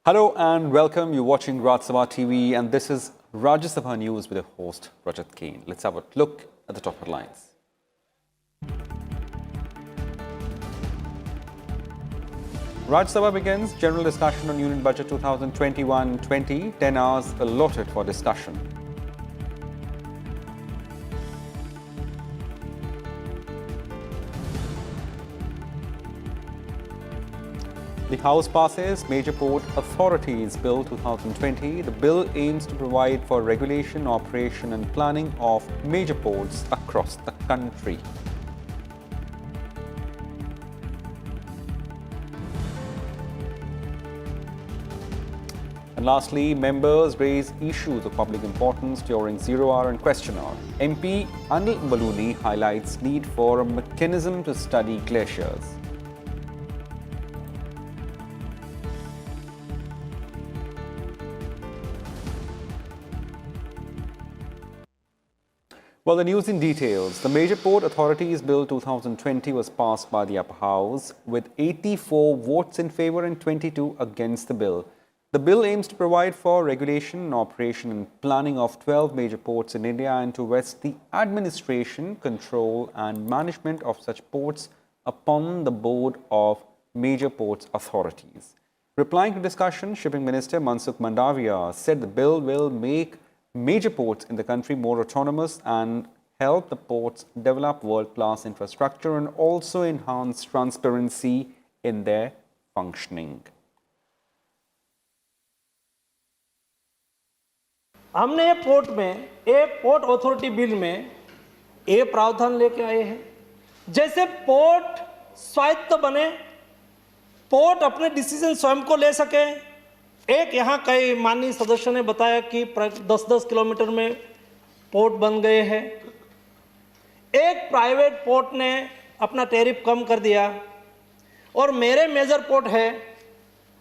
Hello and welcome. You're watching Rajya Sabha TV and this is Rajya Sabha News with your host Rajat Kane. Let's have a look at the top headlines. Rajya Sabha begins general discussion on Union Budget 2021-20, 10 hours allotted for discussion. The House passes Major Port Authorities Bill 2020. The bill aims to provide for regulation, operation and planning of major ports across the country. And lastly, members raise issues of public importance during Zero Hour and Question Hour. MP Anil Baluni highlights need for a mechanism to study glaciers. Well, the news in details. The Major Port Authorities Bill 2020 was passed by the upper house with 84 votes in favour and 22 against the bill. The bill aims to provide for regulation, operation and planning of 12 major ports in India and to vest the administration, control and management of such ports upon the Board of Major Ports Authorities. Replying to discussion, Shipping Minister Mansukh Mandaviya said the bill will make major ports in the country more autonomous and help the ports develop world-class infrastructure and also enhance transparency in their functioning. हमने ये port authority bill में ये प्रावधान लेके आए हैं, जैसे port स्वायत्त बने, पोर्ट अपने डिसीजन स्वयं को ले सके। एक यहाँ कई माननीय सदस्यों ने बताया कि 10-10 किलोमीटर में पोर्ट बन गए हैं। एक प्राइवेट पोर्ट ने अपना टैरिफ कम कर दिया और मेरे मेजर पोर्ट है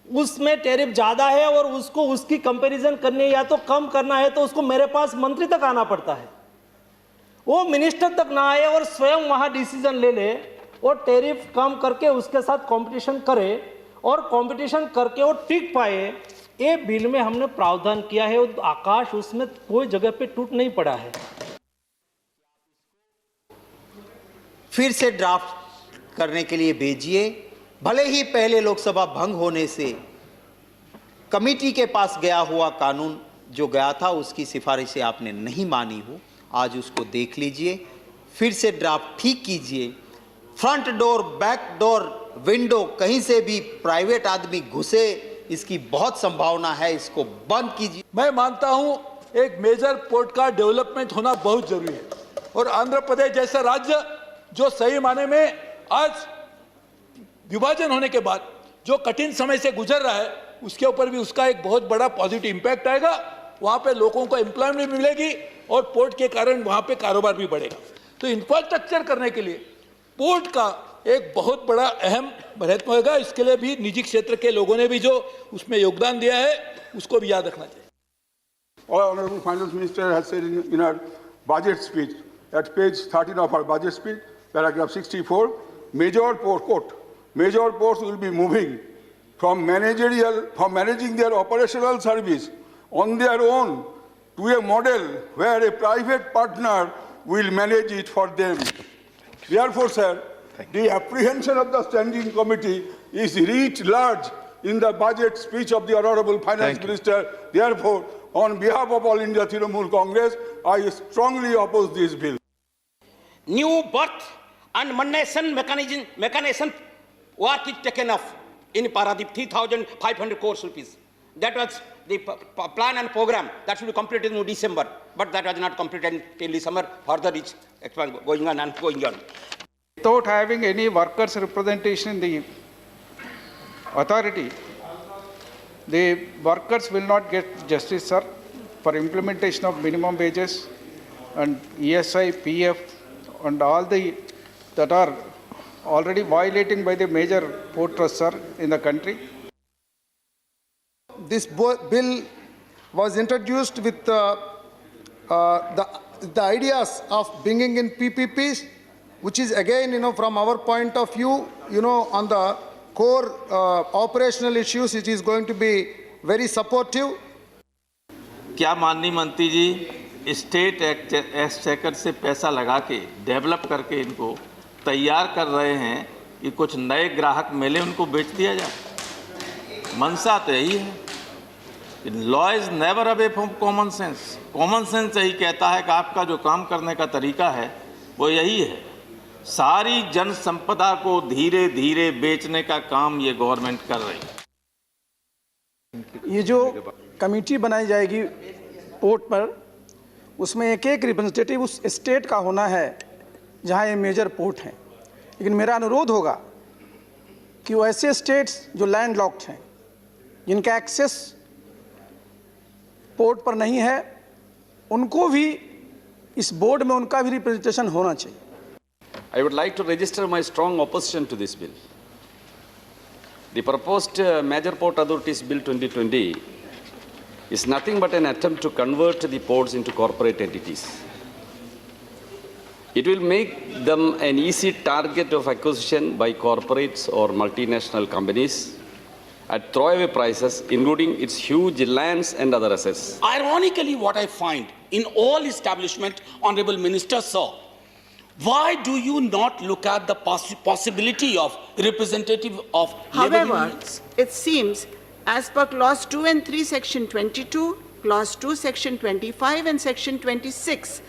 उसमें टैरिफ ज़्यादा है और उसको उसकी कंपैरिजन करनी है या तो कम करना है तो उसको मेरे पास मंत्री तक आना पड़ता है। वो मिनिस्टर तक ना आए और स्वयं वहाँ डिसीजन ले ले और टैरिफ कम करके उसके साथ कंपटीशन करे और कंपटीशन करके वो टिक पाए। ये बिल में हमने प्रावधान किया है और आकाश उसमें कोई जगह पे टूट नहीं पड़ा है। फिर से ड्राफ्ट करने के लिए भेजिए। भले ही पहले लोकसभा भंग होने से कमेटी के पास गया हुआ कानून जो गया था उसकी सिफारिशें आपने नहीं मानी हो, आज उसको देख लीजिए, फिर से ड्राफ्ट ठीक कीजिए। Front door, back door, window कहीं से भी प्राइवेट आदमी घुसे इसकी बहुत संभावना है, इसको बंद कीजिए। मैं मानता हूं एक मेजर पोर्ट का डेवलपमेंट होना बहुत जरूरी है और आंध्र प्रदेश जैसा राज्य जो सही माने में आज विभाजन होने के बाद जो कठिन समय से गुजर रहा है उसके ऊपर भी उसका एक बहुत बड़ा पॉजिटिव इम्पैक्ट आएगा। वहां पे लोगों को एम्प्लॉयमेंट मिलेगी और पोर्ट के कारण वहां पे कारोबार भी बढ़ेगा। तो इंफ्रास्ट्रक्चर करने के लिए पोर्ट का एक बहुत बड़ा अहम महत्व होगा। इसके लिए भी निजी क्षेत्र के लोगों ने भी जो उसमें योगदान दिया है उसको भी याद रखना चाहिए। Our Honorable Finance Minister has said in her budget speech, at page 13 of her budget speech, paragraph 64, major ports will be moving from managing their operational service on their own to a model where a private partner will manage it for them. Therefore, sir, the apprehension of the Standing Committee is writ large in the budget speech of the Honorable Finance Minister. Therefore, on behalf of All India Trinamool Congress, I strongly oppose this bill. New birth and monetization mechanism work is taken off in Paradip, 3,500 crores rupees. That was the plan and program that should be completed in December, but that was not completed till December. Further it's going on and going on. Without having any workers' representation in the authority, the workers will not get justice, sir, for implementation of minimum wages and ESI, PF and all the that are already violating by the major port trusts, sir, in the country. This bill was introduced with the ideas of bringing in PPPs, which is again, from our point of view, on the core operational issues, it is going to be very supportive. क्या माननीय मंत्री जी state exchequer से पैसा लगा के develop करके इनको तैयार कर रहे हैं कि कुछ नए ग्राहक मिले उनको बेच दिया जाए? मंशा तो यही है। Law is never away from common sense. Common sense यही कहता है कि आपका जो काम करने का तरीका है वो यही है। सारी जन संपदा को धीरे धीरे बेचने का काम ये गवर्नमेंट कर रही है। ये जो कमेटी बनाई जाएगी पोर्ट पर, उसमें एक एक रिप्रेजेंटेटिव उस स्टेट का होना है जहां ये मेजर पोर्ट हैं। लेकिन मेरा अनुरोध होगा कि वो ऐसे स्टेट्स जो लैंड लॉक्ड हैं, जिनका एक्सेस पोर्ट पर नहीं है, उनको भी इस बोर्ड में उनका भी रिप्रेजेंटेशन होना चाहिए। I would like to register my strong opposition to this bill. The proposed Major Port Authorities Bill 2020 is nothing but an attempt to convert the ports into corporate entities. It will make them an easy target of acquisition by corporates or multinational companies at throwaway prices, including its huge lands and other assets. Ironically, what I find in all establishment, Honorable Minister, sir, why do you not look at the possibility of representative of labor However, unions? it seems, as per Clause 2 and 3, Section 22, Clause 2, Section 25 and Section 26,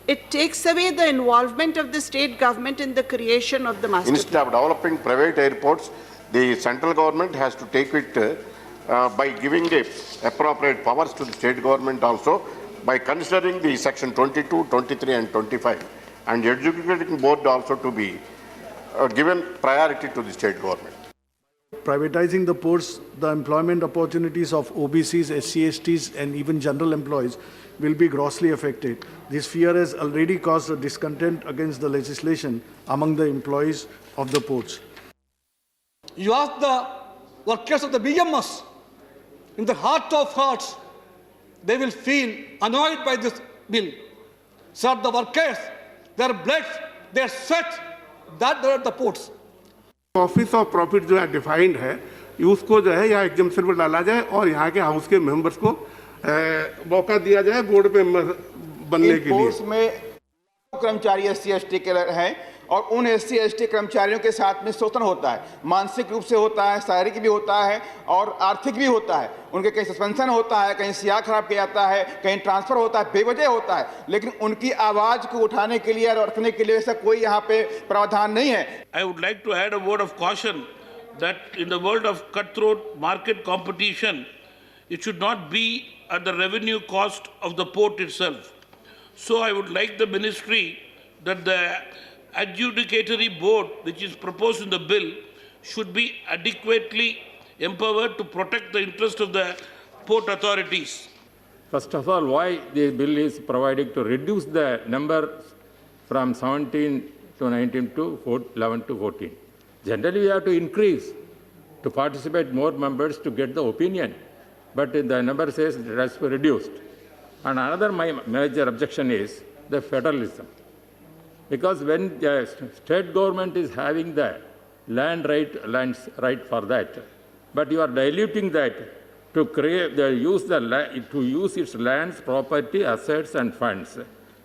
it takes away the involvement of the state government in the creation of the master plan. Instead of developing private airports, the central government has to take it by giving the appropriate powers to the state government also, by considering the Section 22, 23 and 25. And the educating board also to be given priority to the state government. Privatizing the ports, the employment opportunities of OBCs, SC/STs and even general employees will be grossly affected. This fear has already caused a discontent against the legislation among the employees of the ports. You ask the workers of the BMS, in the heart of hearts, they will feel annoyed by this bill. Sir, the workers, their blood, their sweat, that they are the ports. Office of profit जो है defined है, उसको जो है यहाँ exemption पर डाला जाए और यहाँ के हाउस के मेंबर्स को मौका दिया जाए बोर्ड पे बनने के लिए। में कर्मचारी SC/ST के हैं और उन SC/ST कर्मचारियों के साथ में शोषण होता है, मानसिक रूप से होता है, शारीरिक भी होता है और आर्थिक भी होता है। उनके कहीं सस्पेंशन होता है, कहीं सिया खराब किया जाता है, कहीं ट्रांसफर होता है, बेवजह होता है। लेकिन उनकी आवाज को उठाने के लिए और रखने के लिए ऐसा कोई यहाँ पे प्रावधान नहीं है। I would like to add a word of caution that in the world of cutthroat market competition, it should not be at the revenue cost of the port itself. So I would like the ministry that the adjudicatory board which is proposed in the bill should be adequately empowered to protect the interest of the port authorities. First of all, why the bill is providing to reduce the number from 17 to 19 to 11 to 14. Generally, we have to increase to participate more members to get the opinion, but the number says it has to be reduced. And another my major objection is the federalism. Because when the state government is having the lands right for that, but you are diluting that to create to use its lands, property, assets and funds,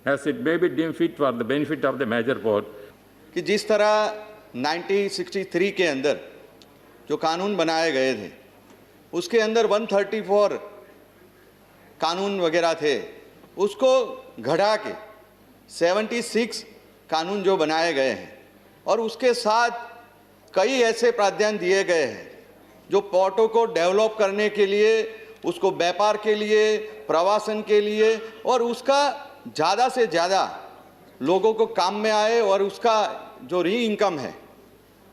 as it may be deemed fit for the benefit of the major port. कि जिस तरह 1963 के अंदर जो कानून बनाए गए थे, उसके अंदर 134 कानून वगैरह थे, उसको घटा के 76 कानून जो बनाए गए हैं और उसके साथ कई ऐसे प्रावधान दिए गए हैं जो पोर्टों को डेवलप करने के लिए, उसको व्यापार के लिए, प्रवासन के लिए और उसका ज़्यादा से ज़्यादा लोगों को काम में आए और उसका जो री इनकम है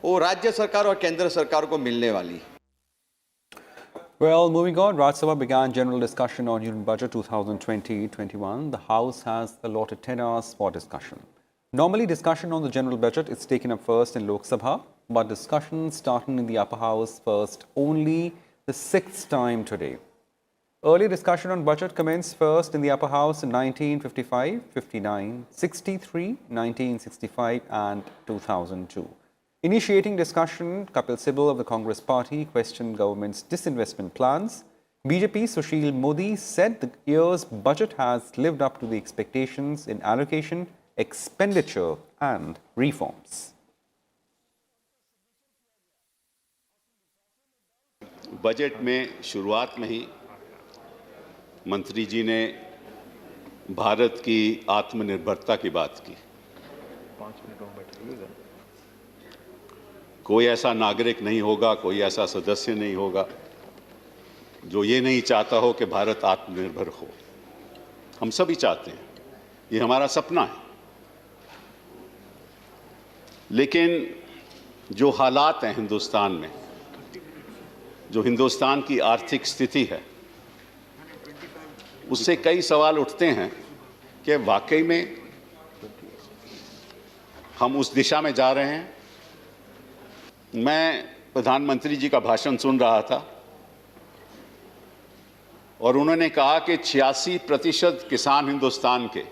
वो राज्य सरकार और केंद्र सरकार को मिलने वाली है। Well, moving on, Rajya Sabha began general discussion on Union Budget 2020-21. The House has allotted 10 hours for discussion. Normally, discussion on the general budget is taken up first in Lok Sabha, but discussion started in the upper house first only the 6th time today. Earlier discussion on budget commenced first in the upper house in 1955, 59, 63, 1965 and 2002. Initiating discussion, Kapil Sibal of the Congress Party questioned government's disinvestment plans. BJP Sushil Modi said the year's budget has lived up to the expectations in allocation, expenditure and reforms. Budget में शुरुआत में ही मंत्री जी ने भारत की आत्मनिर्भरता की बात की। कोई ऐसा नागरिक नहीं होगा, कोई ऐसा सदस्य नहीं होगा जो ये नहीं चाहता हो कि भारत आत्मनिर्भर हो। हम सभी चाहते हैं, ये हमारा सपना है। लेकिन जो हालात हैं हिंदुस्तान में, जो हिंदुस्तान की आर्थिक स्थिति है, उससे कई सवाल उठते हैं कि वाकई में हम उस दिशा में जा रहे हैं। मैं प्रधानमंत्री जी का भाषण सुन रहा था और उन्होंने कहा कि 86% किसान हिंदुस्तान के,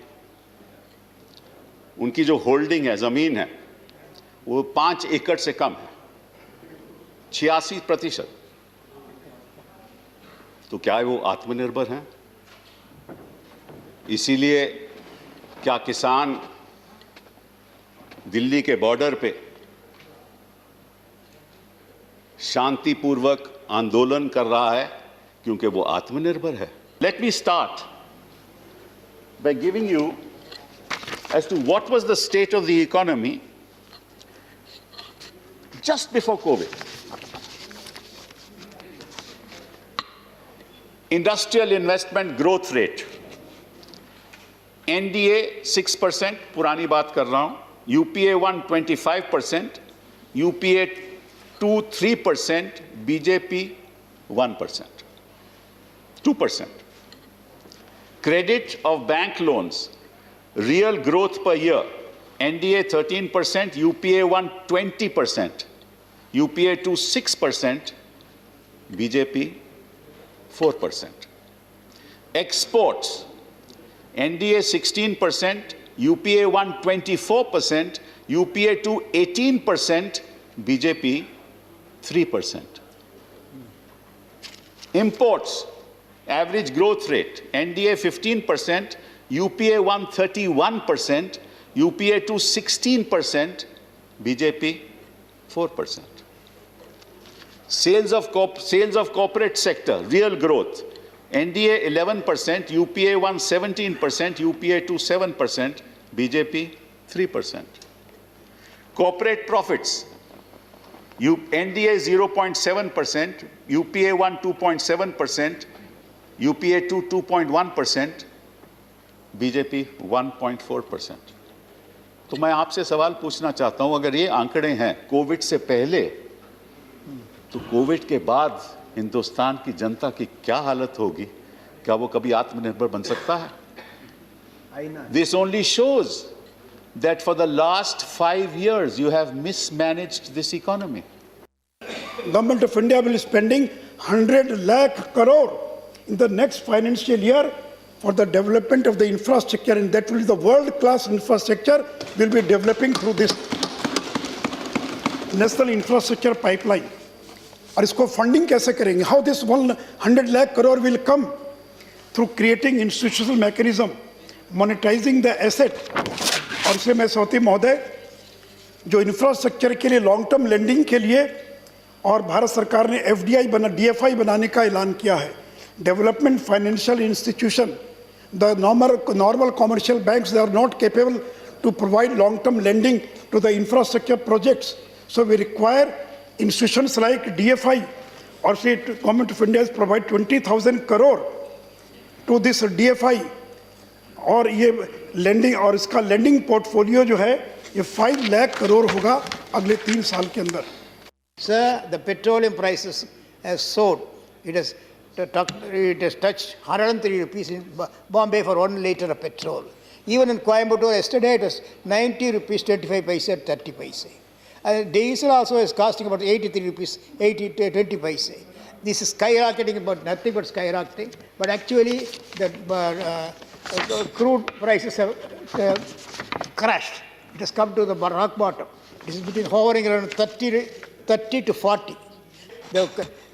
उनकी जो होल्डिंग है, ज़मीन है, वो 5 एकड़ से कम है। 86%। तो क्या वो आत्मनिर्भर हैं? इसीलिए क्या किसान दिल्ली के बॉर्डर पे शांतिपूर्वक आंदोलन कर रहा है क्योंकि वो आत्मनिर्भर है? Let me start by giving you as to what was the state of the economy just before COVID. Industrial investment growth rate, NDA 6%, पुरानी बात कर रहा हूं, UPA 1 25%, UPA 2 3%, BJP 1%, 2%. Credit of bank loans, real growth per year, NDA 13%, UPA 1 20%, UPA 2 6%, BJP 4%. Exports, NDA 16%, UPA 1 24%, UPA 2 18%, BJP 3%. Imports, average growth rate, NDA 15%, UPA 1 31%, UPA 2 16%, BJP 4%. Sales of corporate sector, real growth, NDA 11%, UPA 1 17%, UPA 2 7%, BJP 3%. Corporate profits, NDA 0.7%, UPA 1 2.7%, UPA 2 2.1%, BJP 1.4%. तो मैं आपसे सवाल पूछना चाहता हूं, अगर ये आंकड़े हैं कोविड से पहले, तो कोविड के बाद हिंदुस्तान की जनता की क्या हालत होगी? क्या वो कभी आत्मनिर्भर बन सकता है? This only shows that for the last 5 years you have mismanaged this economy. Government of India will be spending 100 lakh crore in the next financial year for the development of the infrastructure, and that will be the world-class infrastructure will be developing through this national infrastructure pipeline. और इसको funding कैसे करेंगे? How this 100 lakh crore will come through creating institutional mechanism, monetizing the asset. और इसलिए मैं सौती महोदय, जो infrastructure के लिए लॉन्ग टर्म लेंडिंग के लिए और भारत सरकार ने FDI DFI बनाने का ऐलान किया है, development financial institution, the normal commercial banks they are not capable to provide long term lending to the infrastructure projects. So we require institutions like DFI, or say Government of India has provided 20,000 crore to this DFI, और ये lending, और इसका lending portfolio जो है ये 5 lakh crore होगा अगले 3 साल के अंदर. Sir, the petroleum prices have soared. It has touched 103 rupees in Bombay for 1 liter of petrol. Even in Coimbatore yesterday it was 90 rupees 25 paise at 30 paise. And diesel also is costing about 83 rupees 20 paise. This is skyrocketing, about nothing but skyrocketing. But actually the crude prices have crashed. It has come to the rock bottom. It is between hovering around 30 to 40.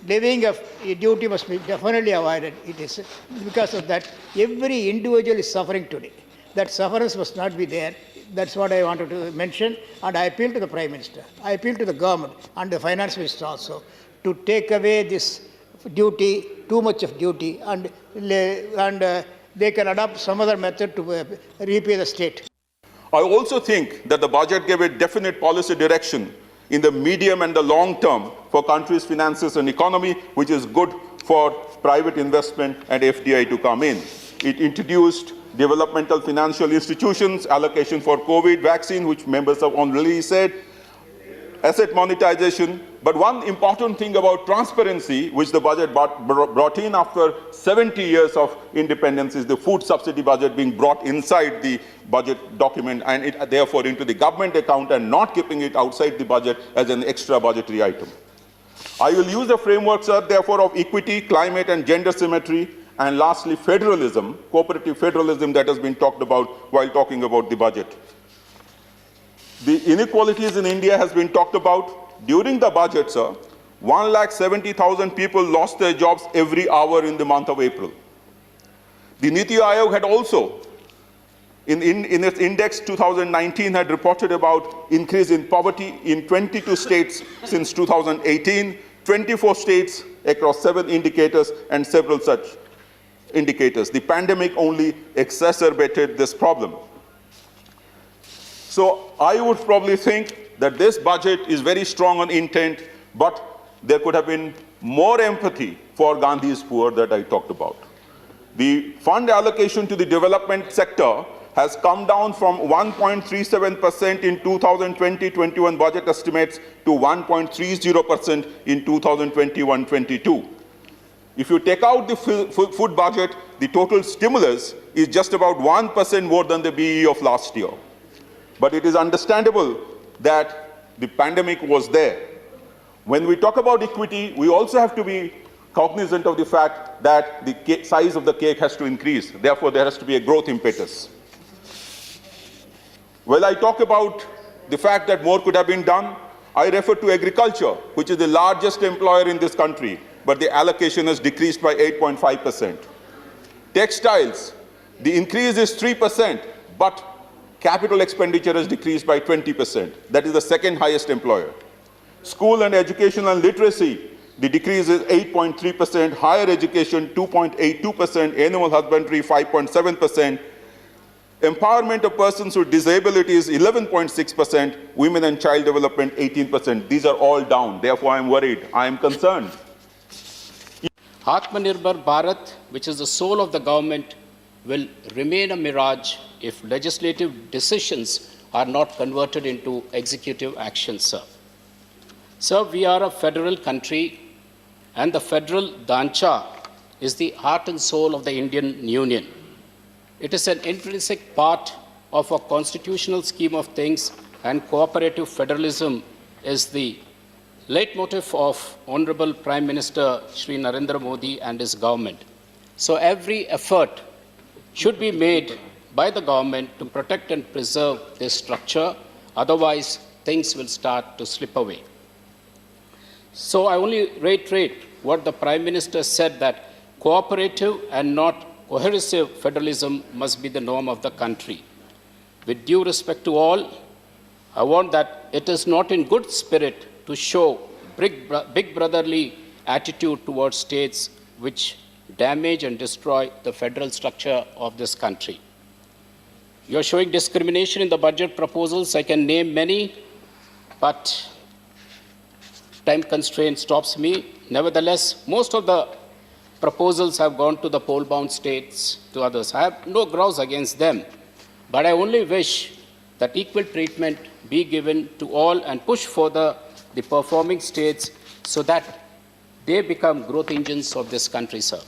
levying of a duty must be definitely avoided. It is because of that every individual is suffering today. That sufferance must not be there. That's what I wanted to mention, and I appeal to the Prime Minister. I appeal to the government and the Finance Minister also to take away this duty, too much of duty, and they can adopt some other method to repay the state. I also think that the budget gave a definite policy direction in the medium and the long term for country's finances and economy, which is good for private investment and FDI to come in. It introduced developmental financial institutions, allocation for COVID vaccine, which members have already said, asset monetization. But one important thing about transparency, which the budget brought in after 70 years of independence, is the food subsidy budget being brought inside the budget document and it therefore into the government account and not keeping it outside the budget as an extra budgetary item. I will use the framework, sir, therefore, of equity, climate and gender symmetry, and lastly, federalism, cooperative federalism that has been talked about while talking about the budget. The inequalities in India has been talked about. During the budget, sir, 170,000 people lost their jobs every hour in the month of April. The Niti Aayog had also, in its index 2019, had reported about increase in poverty in 22 states since 2018, 24 states across 7 indicators and several such indicators. The pandemic only exacerbated this problem. So I would probably think that this budget is very strong on intent, but there could have been more empathy for Gandhi's poor that I talked about. The fund allocation to the development sector has come down from 1.37% in 2020-21 budget estimates to 1.30% in 2021-22. If you take out the food budget, the total stimulus is just about 1% more than the BE of last year. But it is understandable that the pandemic was there. When we talk about equity, we also have to be cognizant of the fact that the size of the cake has to increase. Therefore, there has to be a growth impetus. When I talk about the fact that more could have been done, I refer to agriculture, which is the largest employer in this country, but the allocation has decreased by 8.5%. Textiles, the increase is 3%, but capital expenditure has decreased by 20%. That is the second highest employer. School and education and literacy, the decrease is 8.3%, higher education 2.82%, animal husbandry 5.7%, empowerment of persons with disabilities 11.6%, women and child development 18%. These are all down. Therefore, I am worried. I am concerned. Atmanirbhar Bharat, which is the soul of the government, will remain a mirage if legislative decisions are not converted into executive action, sir. Sir, we are a federal country, and the federal Dancha is the heart and soul of the Indian Union. It is an intrinsic part of a constitutional scheme of things, and cooperative federalism is the leitmotif of Honorable Prime Minister Shri Narendra Modi and his government. So every effort should be made by the government to protect and preserve this structure, otherwise things will start to slip away. So I only reiterate what the Prime Minister said, that cooperative and not cohesive federalism must be the norm of the country. With due respect to all, I want that it is not in good spirit to show big brotherly attitude towards states which damage and destroy the federal structure of this country. You are showing discrimination in the budget proposals. I can name many, but time constraint stops me. Nevertheless, most of the proposals have gone to the poll-bound states, to others. I have no grouse against them, but I only wish that equal treatment be given to all and push further the performing states so that they become growth engines of this country, sir.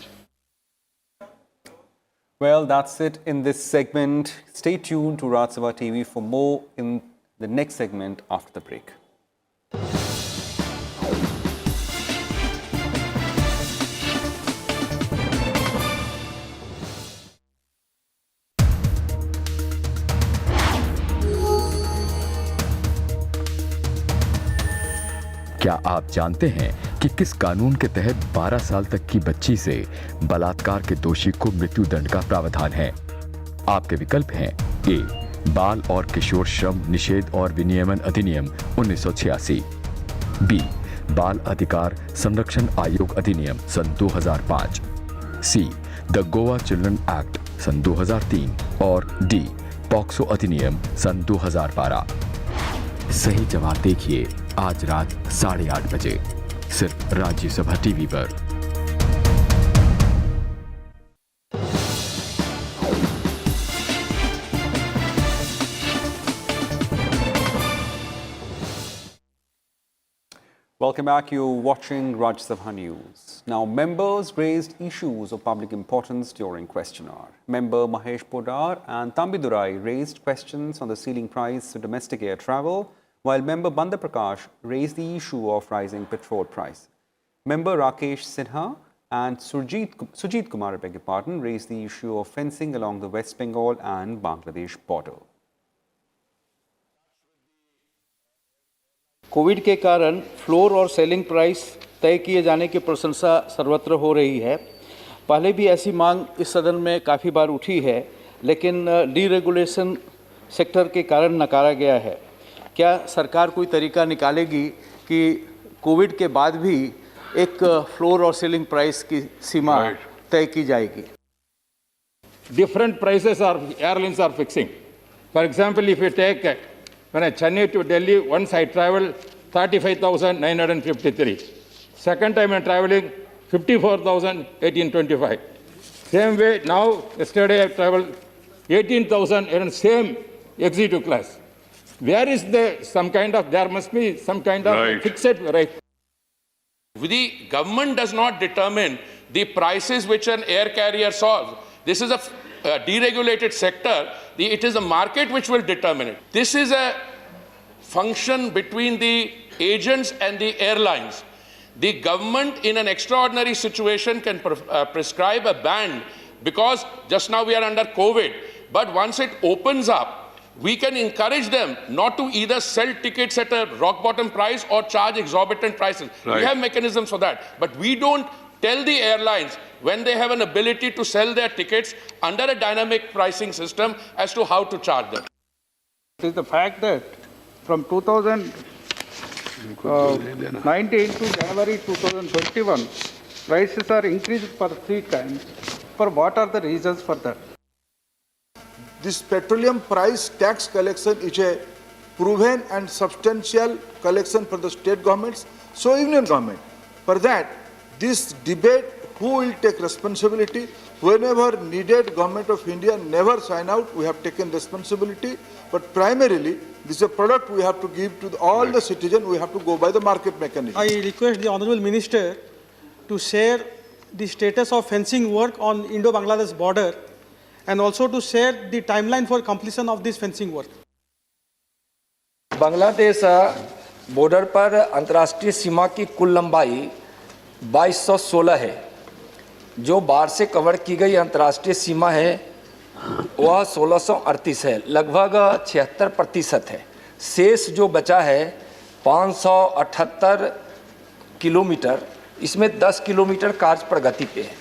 Well, that's it in this segment. Stay tuned to Raj Sabha TV for more in the next segment after the break. क्या आप जानते हैं कि किस कानून के तहत 12 साल तक की बच्ची से बलात्कार के दोषी को मृत्यु दंड का प्रावधान है? आपके विकल्प हैं: ए, बाल और किशोर श्रम निषेध और विनियमन अधिनियम 1986, बी, बाल अधिकार संरक्षण आयोग अधिनियम सन 2005, सी, द गोवा चिल्ड्रन एक्ट सन 2003 और डी, पॉक्सो अधिनियम सन 2012। सही जवाब देखिए आज रात 8:30 बजे सिर्फ राज्यसभा टीवी पर। Welcome back. You're watching Rajya Sabha News. Now, members raised issues of public importance during question hour. Member Mahesh Podar and Tambidurai raised questions on the ceiling price of domestic air travel, while member Banda Prakash raised the issue of rising petrol price. Member Rakesh Sinha and Sujit Kumar, I beg your pardon, raised the issue of fencing along the West Bengal and Bangladesh border. Covid के कारण floor और selling price तय किए जाने की प्रशंसा सर्वत्र हो रही है। पहले भी ऐसी मांग इस सदन में काफ़ी बार उठी है, लेकिन डीरेगुलेशन सेक्टर के कारण नकारा गया है। क्या सरकार कोई तरीका निकालेगी कि कोविड के बाद भी एक फ्लोर और सेलिंग प्राइस की सीमा तय की जाएगी? Different prices airlines are fixing. For example, if you take when I Chennai to Delhi, once I traveled 35,953. Second time I'm traveling 54,1825. Same way now, yesterday I traveled 18,000 and same executive class. Where is there must be some kind of fixed rate. The government does not determine the prices which an air carrier solves. This is a deregulated sector. It is the market which will determine it. This is a function between the agents and the airlines. The government in an extraordinary situation can prescribe a ban, because just now we are under COVID, but once it opens up, we can encourage them not to either sell tickets at a rock bottom price or charge exorbitant prices. We have mechanisms for that, but we don't tell the airlines when they have an ability to sell their tickets under a dynamic pricing system as to how to charge them. It is the fact that from 2019 to January 2021, prices are increased for 3 times. For what are the reasons for that? This petroleum price tax collection is a proven and substantial collection for the state governments, so union government. For that, this debate, who will take responsibility, whenever needed, Government of India never sign out, we have taken responsibility, but primarily, this is a product we have to give to all the citizens, we have to go by the market mechanism. I request the Honorable Minister to share the status of fencing work on Indo-Bangladesh border and also to share the timeline for completion of this fencing work. Bangladesh border पर अंतर्राष्ट्रीय सीमा की कुल लंबाई 2216 है। जो बाढ़ से cover की गई अंतर्राष्ट्रीय सीमा है वह 1638 है, लगभग 76% है। शेष जो बचा है 578 किलोमीटर, इसमें 10 किलोमीटर कार्य प्रगति पे है।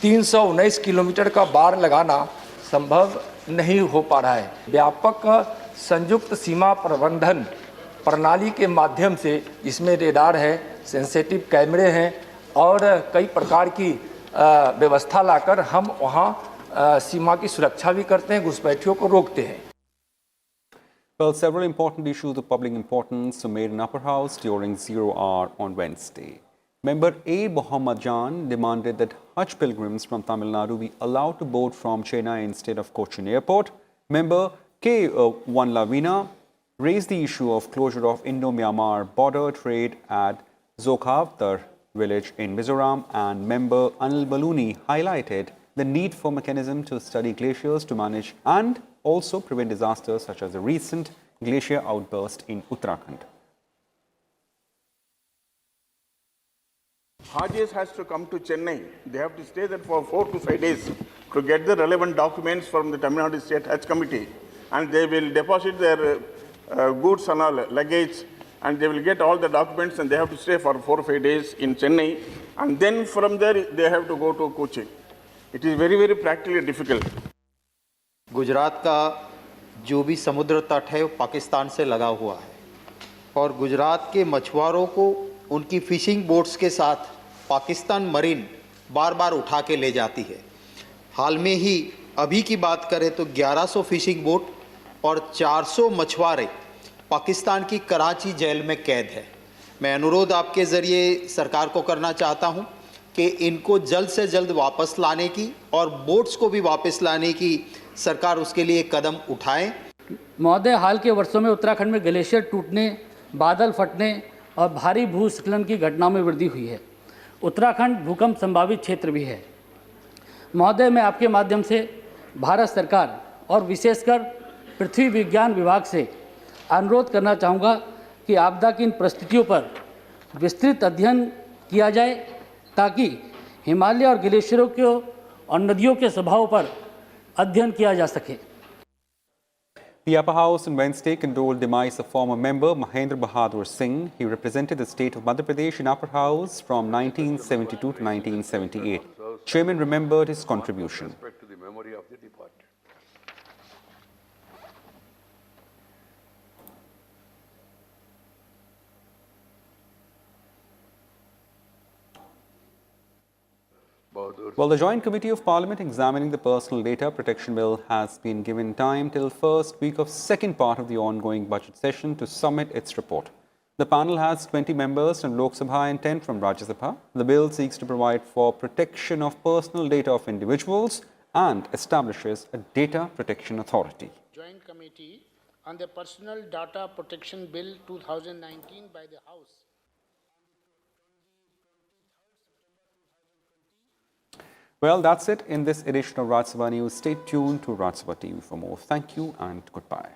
319 किलोमीटर का बाड़ लगाना संभव नहीं हो पा रहा है। व्यापक संयुक्त सीमा प्रबंधन प्रणाली के माध्यम से इसमें रेडार है, सेंसिटिव कैमरे हैं और कई प्रकार की व्यवस्था लाकर हम वहाँ सीमा की सुरक्षा भी करते हैं, घुसपैठियों को रोकते हैं। Well, several important issues of public importance were made in Upper House during 0 hour on Wednesday. Member A. Muhammad Jan demanded that Hajj pilgrims from Tamil Nadu be allowed to board from Chennai instead of Cochin Airport. Member K. One Lavina raised the issue of closure of Indo-Myanmar border trade at Zokhavtar village in Mizoram, and member Anil Baluni highlighted the need for mechanism to study glaciers to manage and also prevent disasters such as the recent glacier outburst in Uttarakhand. Hajis has to come to Chennai. They have to stay there for 4 to 5 days to get the relevant documents from the Tamil Nadu State Hajj Committee, and they will deposit their goods and all luggage and they will get all the documents and they have to stay for 4 or 5 days in Chennai, and then from there they have to go to Kochi. It is very, very practically difficult. Gujarat का जो भी समुद्र तट है वो पाकिस्तान से लगा हुआ है और गुजरात के मछुआरों को उनकी फिशिंग बोट्स के साथ पाकिस्तान मरीन बार बार उठा के ले जाती है। हाल में ही अभी की बात करें तो 1100 फिशिंग बोट और 400 मछुआरे पाकिस्तान की कराची जेल में कैद है। मैं अनुरोध आपके ज़रिए सरकार को करना चाहता हूं कि इनको जल्द से जल्द वापस लाने की और बोट्स को भी वापस लाने की सरकार उसके लिए कदम उठाए। महोदय, हाल के वर्षों में उत्तराखंड में ग्लेशियर टूटने, बादल फटने और भारी भूस्खलन की घटनाओं में वृद्धि हुई है। उत्तराखंड भूकंप संभावित क्षेत्र भी है। महोदय, मैं आपके माध्यम से भारत सरकार और विशेषकर पृथ्वी विज्ञान विभाग से अनुरोध करना चाहूँगा कि आपदा की इन परिस्थितियों पर विस्तृत अध्ययन किया जाए ताकि हिमालय और ग्लेशियरों के और नदियों के स्वभाव पर अध्ययन किया जा सके। The Upper House on Wednesday condoled demise of former member Mahendra Bahadur Singh. He represented the state of Madhya Pradesh in Upper House from 1972 to 1978. Chairman remembered his contribution. Well, the Joint Committee of Parliament examining the Personal Data Protection Bill has been given time till first week of second part of the ongoing budget session to submit its report. The panel has 20 members from Lok Sabha and 10 from Rajya Sabha. The bill seeks to provide for protection of personal data of individuals and establishes a data protection authority. Joint Committee on the Personal Data Protection Bill 2019 by the House. Well, that's it in this edition of Rajya Sabha News. Stay tuned to Rajya Sabha TV for more. Thank you and goodbye.